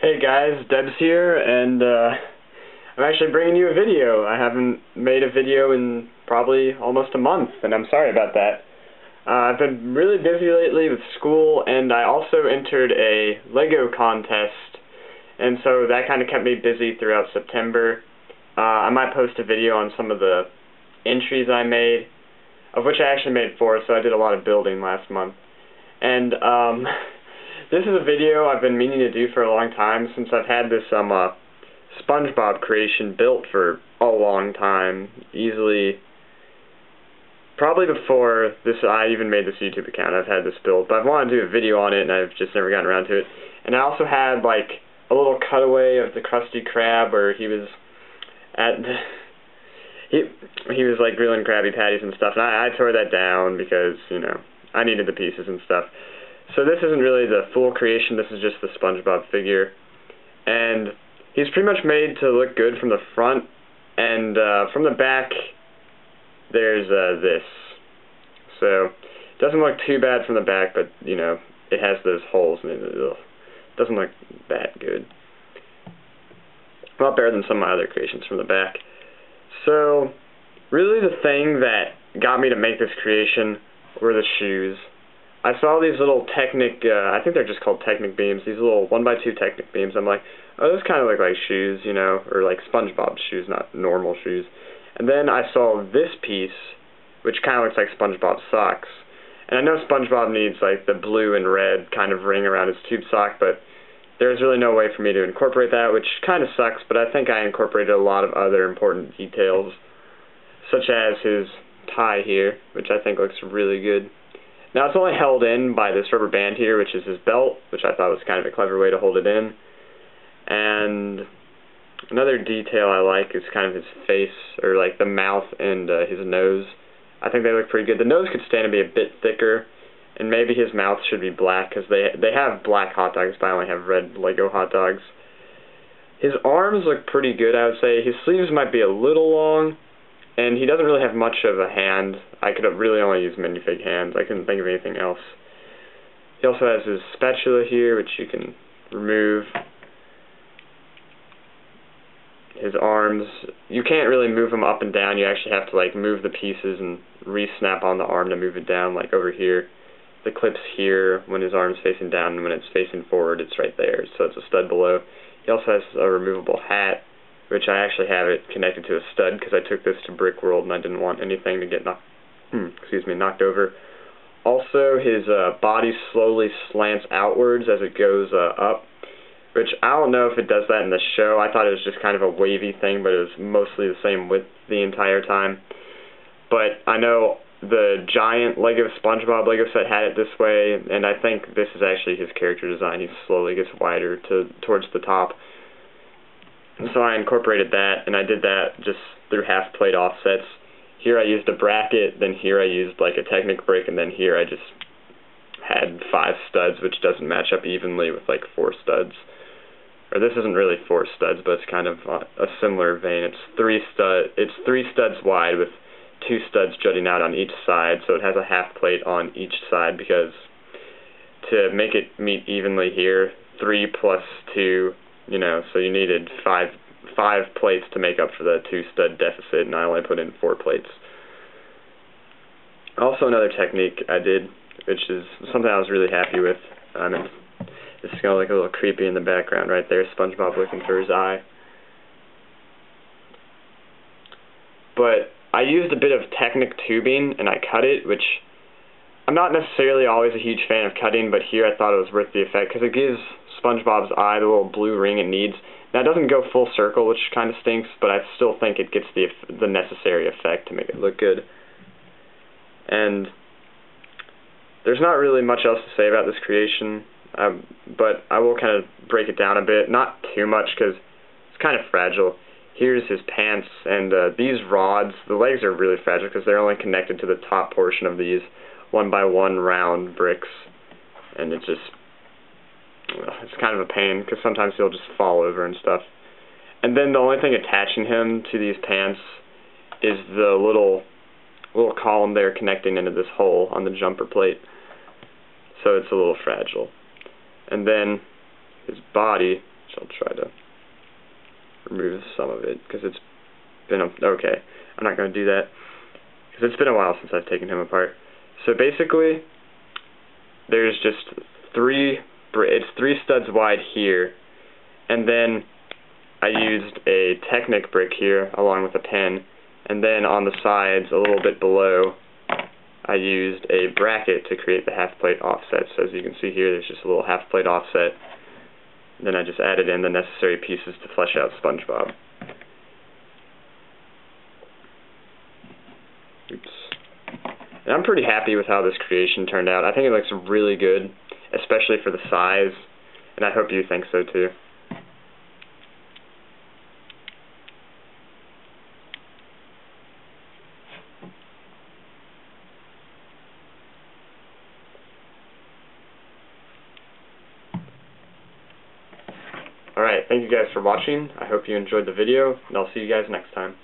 Hey guys, Debs here, and I'm actually bringing you a video. I haven't made a video in probably almost a month, and I'm sorry about that. I've been really busy lately with school, and I also entered a Lego contest, and so that kind of kept me busy throughout September. I might post a video on some of the entries I made, of which I actually made 4, so I did a lot of building last month. And this is a video I've been meaning to do for a long time, since I've had this SpongeBob creation built for a long time, easily, probably before I even made this YouTube account. I've had this built, but I've wanted to do a video on it, and I've just never gotten around to it. And I also had like a little cutaway of the Krusty Krab where he was at he was like grilling Krabby Patties and stuff, and I tore that down because, you know, I needed the pieces and stuff. So this isn't really the full creation, this is just the SpongeBob figure. And he's pretty much made to look good from the front, and from the back there's this. So it doesn't look too bad from the back, but, you know, it has those holes in it. It doesn't look that good. A lot better than some of my other creations from the back. So really the thing that got me to make this creation were the shoes. I saw these little Technic, I think they're just called Technic beams, these little 1x2 Technic beams. I'm like, oh, those kind of look like shoes, you know, or like SpongeBob shoes, not normal shoes. And then I saw this piece, which kind of looks like SpongeBob socks. And I know SpongeBob needs like the blue and red kind of ring around his tube sock, but there's really no way for me to incorporate that, which kind of sucks, but I think I incorporated a lot of other important details, such as his tie here, which I think looks really good. Now it's only held in by this rubber band here, which is his belt, which I thought was kind of a clever way to hold it in. And another detail I like is kind of his face, or like the mouth and his nose. I think they look pretty good. The nose could stand to be a bit thicker, and maybe his mouth should be black, because they have black hot dogs, but I only have red Lego hot dogs. His arms look pretty good, I would say. His sleeves might be a little long, and he doesn't really have much of a hand. I could have really only used minifig hands. I couldn't think of anything else. He also has his spatula here, which you can remove. His arms, you can't really move them up and down. You actually have to like move the pieces and re-snap on the arm to move it down, like over here. The clip's here when his arm's facing down, and when it's facing forward, it's right there. So it's a stud below. He also has a removable hat, which I actually have it connected to a stud because I took this to Brick World and I didn't want anything to get knocked over. Also, his body slowly slants outwards as it goes up, which I don't know if it does that in the show. I thought it was just kind of a wavy thing, but it was mostly the same width the entire time. But I know the giant Lego SpongeBob Lego set had it this way, and I think this is actually his character design. He slowly gets wider towards the top. And so I incorporated that, and I did that just through half plate offsets. Here I used a bracket, then here I used like a Technic brick, and then here I just had 5 studs, which doesn't match up evenly with like 4 studs. Or this isn't really 4 studs, but it's kind of a similar vein. It's 3 studs wide with 2 studs jutting out on each side, so it has a half plate on each side, because to make it meet evenly here, 3 plus 2, you know, so you needed 5 plates to make up for the 2 stud deficit, and I only put in 4 plates. Also, another technique I did, which is something I was really happy with, and it's going to look a little creepy in the background right there, SpongeBob looking for his eye. But I used a bit of Technic tubing, and I cut it, which I'm not necessarily always a huge fan of cutting, but here I thought it was worth the effect, because it gives SpongeBob's eye the little blue ring it needs. Now, it doesn't go full circle, which kind of stinks, but I still think it gets the necessary effect to make it look good. And there's not really much else to say about this creation, but I will kind of break it down a bit. Not too much, because it's kind of fragile. Here's his pants, and these rods, the legs are really fragile because they're only connected to the top portion of these 1x1 round bricks, and it's kind of a pain because sometimes he'll just fall over and stuff. And then the only thing attaching him to these pants is the little column there connecting into this hole on the jumper plate, so it's a little fragile. And then his body, I'll try to remove some of it, because it's been okay. I'm not going to do that, because it's been a while since I've taken him apart. So basically, there's just it's 3 studs wide here, and then I used a Technic brick here along with a pin, and then on the sides a little bit below I used a bracket to create the half plate offset. So as you can see here, there's just a little half plate offset. And then I just added in the necessary pieces to flesh out SpongeBob. Oops. And I'm pretty happy with how this creation turned out. I think it looks really good, especially for the size, and I hope you think so too. Alright, thank you guys for watching. I hope you enjoyed the video, and I'll see you guys next time.